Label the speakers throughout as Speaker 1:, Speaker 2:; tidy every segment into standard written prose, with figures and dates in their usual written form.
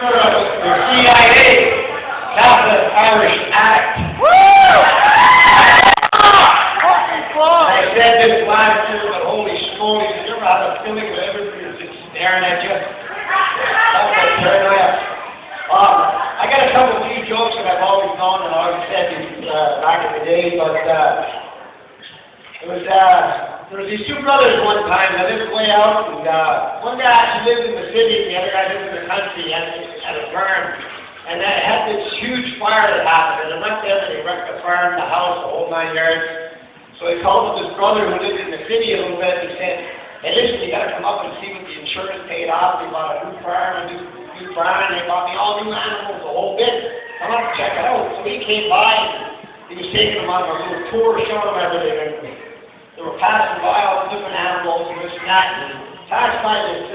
Speaker 1: The CIA, Catholic Irish Act. I said this last year, but holy schmoly, did you ever have a feeling that everybody was just staring at you? That's my paranoia. I got a couple of few jokes that I've always known and always said back in the day, but there was these two brothers one time that lived way out, and one guy actually lived in the city, and the other guy lived in the country, at a farm, and they had this huge fire that happened, and they went there and they wrecked the farm, the house, the whole 9 yards. So he called up his brother who lived in the city a little bit, and he said, hey listen, you gotta come up and see what the insurance paid off. They bought a new farm, new barn, they bought me all new animals, the whole bit. Come up and check it out. So he came by, and he was taking them on a little tour, showing them everything, and they were passing by all the different animals and this and that, and passed by this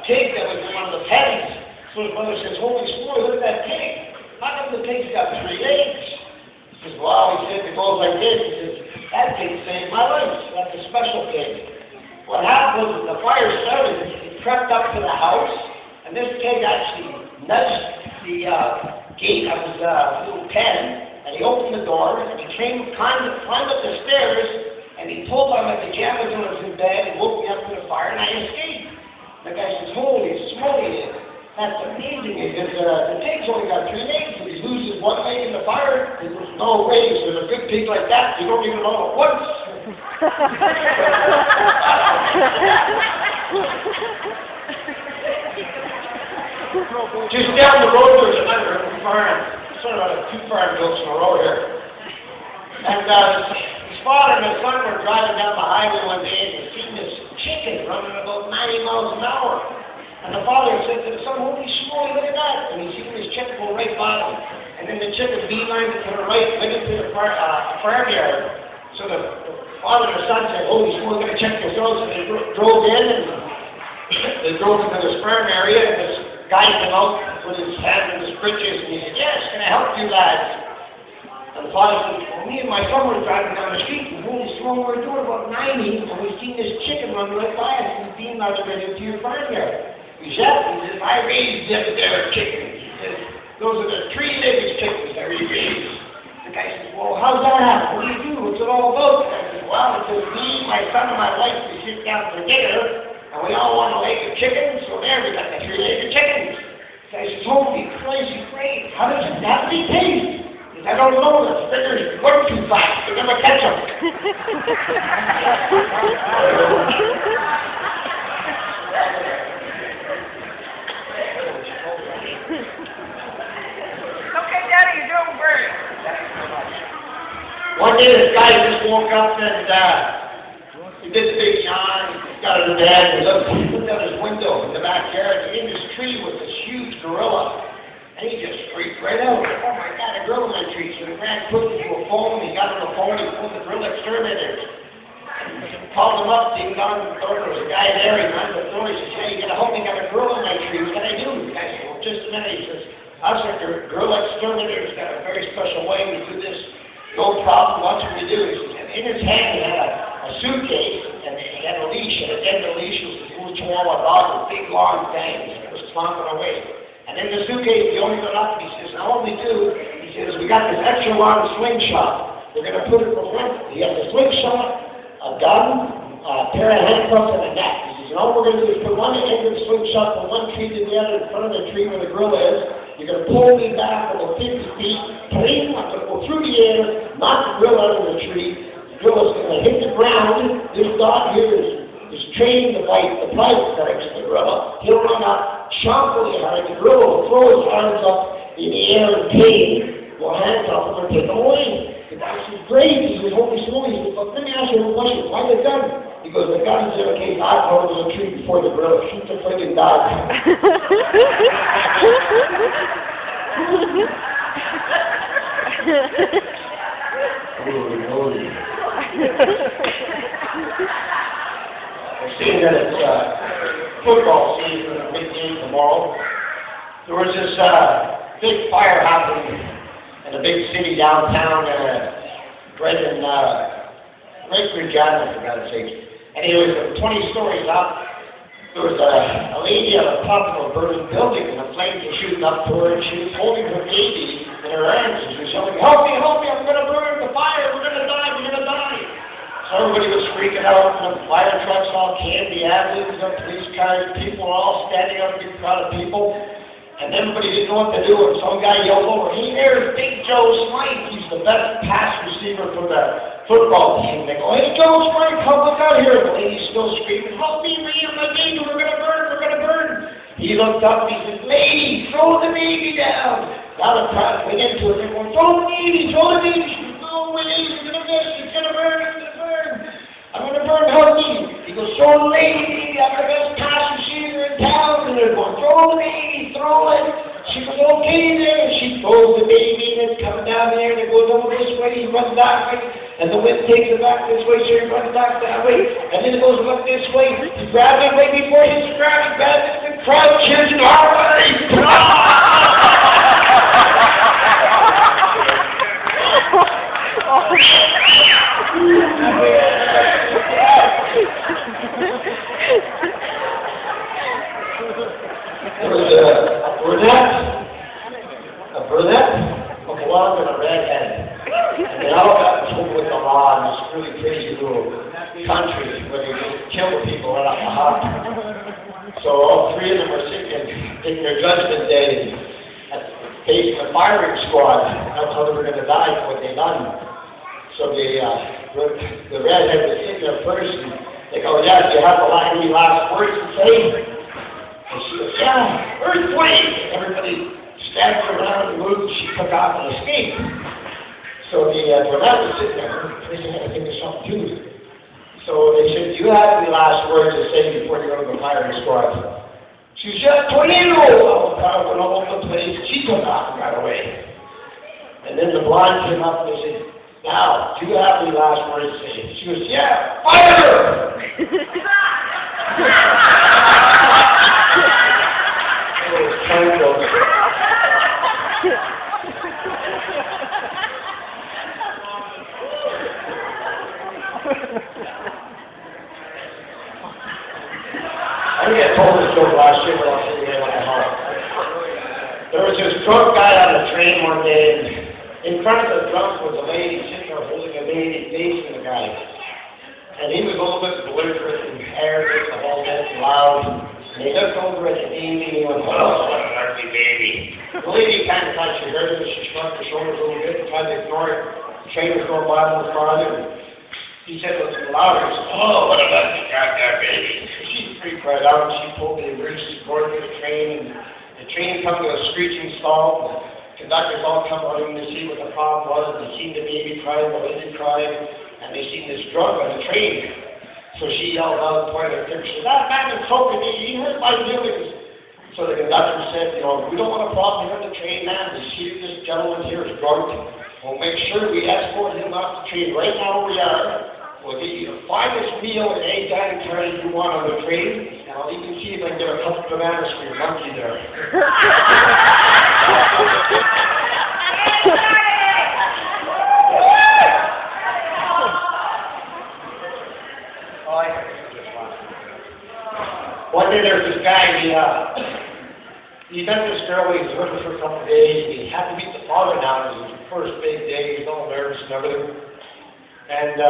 Speaker 1: pig that was in one of the pennies. So his brother says, holy smoke, look at that pig. How come the pig's got 3 legs? He says, well, he said, it goes like this. He says, that pig saved my life. That's a special pig. What happened was the fire started, it crept up to the house, and this pig actually nudged the gate of his little pen, and he opened the door, and he climbed up the stairs, and he pulled on my pajamas when I was in bed, and woke me up to the fire, and I escaped. The guy says, holy smoly, that's amazing, because the pig's only got 3 legs. If he loses 1 leg in the fire, there's no way. So a good pig like that, you don't even know it once. Just down the road, there's another farm. Sort of 2 farm jokes in a row here. And his father and his son were driving down the highway one day, and they seen this chicken running about 90 miles an hour. And the father said to the son, holy smoly, look at that. And he seen this chicken go right by him. And then the chicken beelined to the right, went into the farmyard. So the father and the son said, holy smoly, we're going to check this out. So they drove in, and they drove into this farm area, and this guy came out with his hand in his britches, and he said, yes, can I help you lads? And the father said, well, me and my son were driving down the street, and holy smoly, we were doing about 90, and we seen this chicken run right by us, and the beelined right into your farmyard. He says, I raised them there chickens. He says, those are the 3-legged chickens I raised. The guy says, well, how's that happen? What do you do? What's it all about? I said, well, it says me, my son, and my wife, we sit down for dinner, and we all want a leg of chicken, so there we got the 3-legged chickens. The guy says, holy crazy great. How does they taste? He says, I don't know, the fingers work too fast, they never catch them. One day this guy just woke up and he did a big yawn, he got out of bed and he looked out his window in the backyard, and in this tree was this huge gorilla. And he just freaked right out. Oh my God, a gorilla in my tree. So he ran quickly to a phone, he got on the phone, he phoned the gorilla exterminators. He called them up, ding dong, the door, there was a guy there, he ran to the door, he says, hey, you gotta help me, got a gorilla in my tree, what can I do? The guy said, well, just a minute, he says, us at the gorilla exterminators got a very special way we do this. No problem, watch what we do. And in his hand he had a suitcase, and he had a leash, and at the end of the leash was this little Chihuahua dog with big long fangs, and it was clomping away. And in the suitcase, he only got up, and he says, now what we do, he says, we got this extra long slingshot. We're going to put it in front. He has a slingshot, a gun, a pair of handcuffs, and a net. He says, all we're going to do is put one end of the slingshot from one tree to the other in front of the tree where the gorilla is. You're going to pull me back about 50 feet, clean, I'm going to go through the air, knock the gorilla out of the tree. The gorilla's going to hit the ground. This dog here is trained to bite the private parts of the gorilla. He'll run up, chomp really hard. The gorilla will throw his arms up in the air in pain. We'll hands up and we'll take him away. The guy says, great. He says, holy smoly. He says, but let me ask you a question. Why the gun? He goes, the gun is in case I go to the tree before the gorilla shoots the friggin' dog. Seeing that it's football season, a big game tomorrow, there was this big fire happening in a big city downtown, right in Ridge Island, for God's sake. And it was 20 stories up, There was a lady at the top of a burning building, and the flames were shooting up to her, and she was holding her baby in her arms, and she was yelling, help me, I'm going to burn, the fire, we're going to die, we're going to die. So everybody was freaking out, and the fire trucks all came, the ambulance, the police cars, people were all standing up, a big crowd of people, and everybody didn't know what to do, and some guy yelled over, hey, there's Big Joe Smythe, he's the best pass receiver for the football team. They go, hey, Joe Smythe, come look out here. The lady's still screaming, help me, my baby, we're going to burn, we're going to burn. He looked up and he said, lady, throw the baby down. Now the crowd went into it, they're going, throw the baby, throw the baby. She goes, no way, you're going to miss, it's going to burn, it's going to burn. I'm going to burn, help me. He goes, throw the baby, I'm the best pass receiver in town. And they're going, throw the baby, throw it. She goes, okay there. She throws the baby and it's coming down there and it goes over this way, he runs that way. And the wind takes it back this way, so he runs back that way. And then it goes up this way. He grabs it right before he hits the ground. He grabs it, the crowd cheers and all right. There was a brunette, a blonde, and a redhead. And they all got in trouble with the law in this really crazy little country where they just kill people right off the hop. So all three of them were taking their judgment day facing the firing squad. That's how they were going to die for what they done. So the redhead was sitting there first, and they go, yeah, do you have any last words to say? And she goes, yeah, earthquake! Everybody staggered around and moved, and she took off and escaped. So the brunette was sitting there, first I had to think of something too. So they said, do you have any last words to say before you go to the firing squad? She said, yeah, tornado! Oh, God, went all over the place. She took off and got away. And then the blonde came up and they said, now, do you have any last words to say? She goes, yeah, fire! I think I told this joke last year, but I'll say it again when I help. There was this drunk guy on the train one day, and in front of the drunk was a lady sitting there holding a baby facing the guy. And he was a little bit belligerent and arrogant and all that and loud. And he looked over at the baby and he went, oh, what an ugly baby. The lady kind of thought she heard it, she shrugged her shoulders a little bit and tried to ignore it. The train was going by a little farther. He said it was louder. He said, oh, what an ugly goddamn baby. She freaked right out and she pulled the emergency cord to the train, and the train come to a screeching stall. The conductors all come running to see what the problem was. They seen the baby crying, the lady crying, and they seen this drunk on the train. So she yelled out and pointed at her. She said, that man is choking me. He hurt my feelings. So the conductor said, you know, we don't want a problem here on the train, man. We see this gentleman here is drunk. We'll make sure we escort him off the train right now where we are. We'll get you the finest meal and egg dining carry you want on the train, and I'll even see if I can get a couple bananas for your monkey there. One day there was this guy, he met this girl, he was with her for a couple of days, and he had to meet the father now. It was his first big day, he was all nervous and everything. And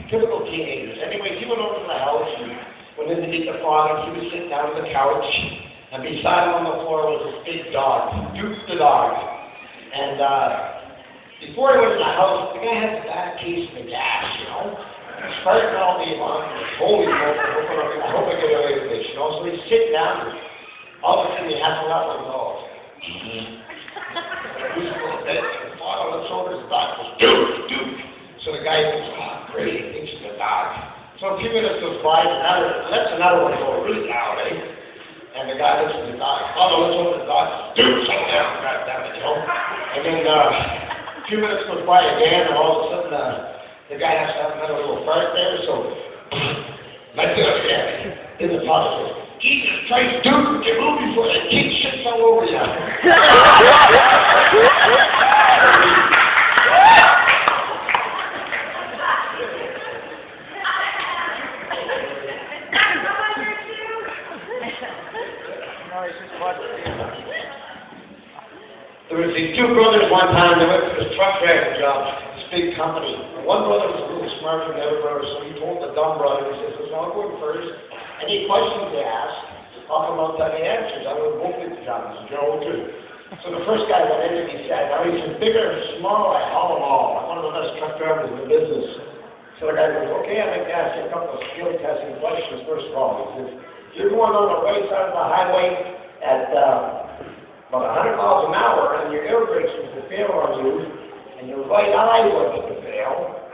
Speaker 1: typical teenagers. Anyways, he went over to the house and went in to meet the father. He was sitting down on the couch, and beside him on the floor was this big dog, Duke the dog. And before he went in the house, the guy had a bad case of the gas, you know. Starting all day long, holy moly, I hope I get away with this, you know. So he's sitting down, and all of a sudden he has to laugh like, oh. He's a little bit, and fought on the shoulders, the dog goes, Duke. So the guy thinks, oh, great, he thinks it's a dog. So a few minutes goes by, and lets another one go really loud, eh? And the guy looks at the dog. Oh, no, let's over the dog. Dude, slow down, goddammit, you know? And then a few minutes goes by again, and all of a sudden the guy has to have another little fart there, so let's do it again. Then the father says, Jesus Christ, Duke, get moving before that kid shits all over you. There was these two brothers one time, they went for this truck driver job, this big company. And one brother was a little smarter than the other brother, so he told the dumb brother, he says, listen, I'll go in first. Any questions they ask, I'll come out with the answers. I will both get the job. He said, Joe, too. So the first guy went in and he said, now he said, bigger or small, I haul them all. I'm one of the best truck drivers in the business. So the guy goes, okay, I'd like to ask you a couple of skill testing questions first of all. He says, you're going on the right side of the highway at about 100 miles an hour, and your air brakes was to fail on you, and your right eye was to fail.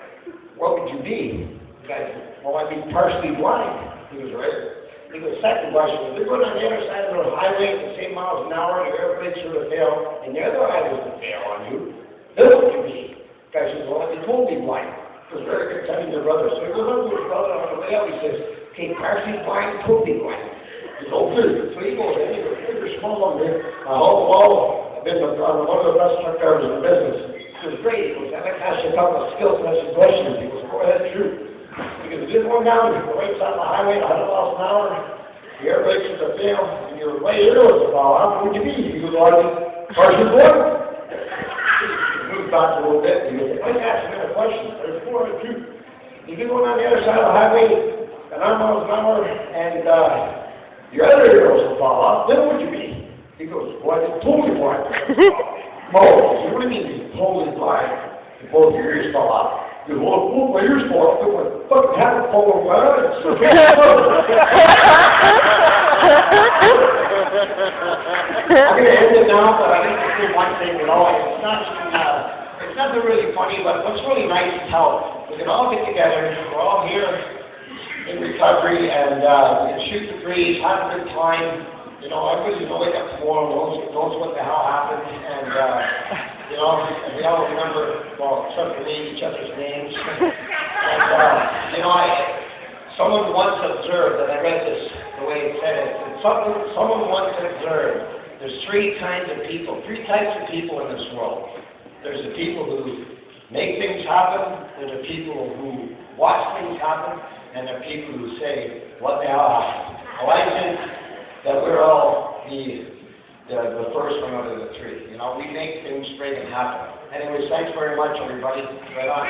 Speaker 1: What would you be? The guy said, well, I'd be partially blind. He was right. He goes, second question, if you're going on the other side of the highway at the same miles an hour, your air brakes were to fail, and your other eye was to fail on you, then what would you be? The guy says, well, I'd be totally blind. It was very good telling your brother. So he goes up to his brother on the way out, he says, okay, partially blind, totally blind. He goes, okay. So he goes, hey, you're small on me. I've been one of the best truck drivers in the business. He goes, great. He goes, I'd like to ask you a couple of skill testing questions. He goes, go ahead, shoot. He goes, this one down, the right side of the highway at 100 miles an hour, the air brakes are to fail, and your right ear was to fall out. What would you be? He goes, well, I'd be partially blind. He moves back a little bit. He goes, I'd like to ask you another question. There's four and two. If you're going on the other side of the highway at 100 miles an hour, and your other ear was to fall out, then what would you be? He goes, well, I'm totally blind. Oh, what do you mean you're totally blind if both your ears fall out? He goes, well, if both my ears fall out, then what fucking happened fall over my eyes? I'm going to end it now, but I think to say one thing, you know, it's nothing really funny, but what's really nice is how we can all get together, we're all here in recovery, and we can shoot the breeze, have a good time. You know, everybody's going to wake up tomorrow and knows what the hell happened, and, you know, and we all remember, well, except for me, each other's names. And, you know, someone once observed, and I read this the way it said it, and someone once observed, there's three types of people in this world. There's the people who make things happen, there's the people who watch things happen, and there are people who say, what the hell happened? Well, I think that we're all the first one out of the three. You know, we make things great and happen. Anyways, thanks very much, everybody. Right on.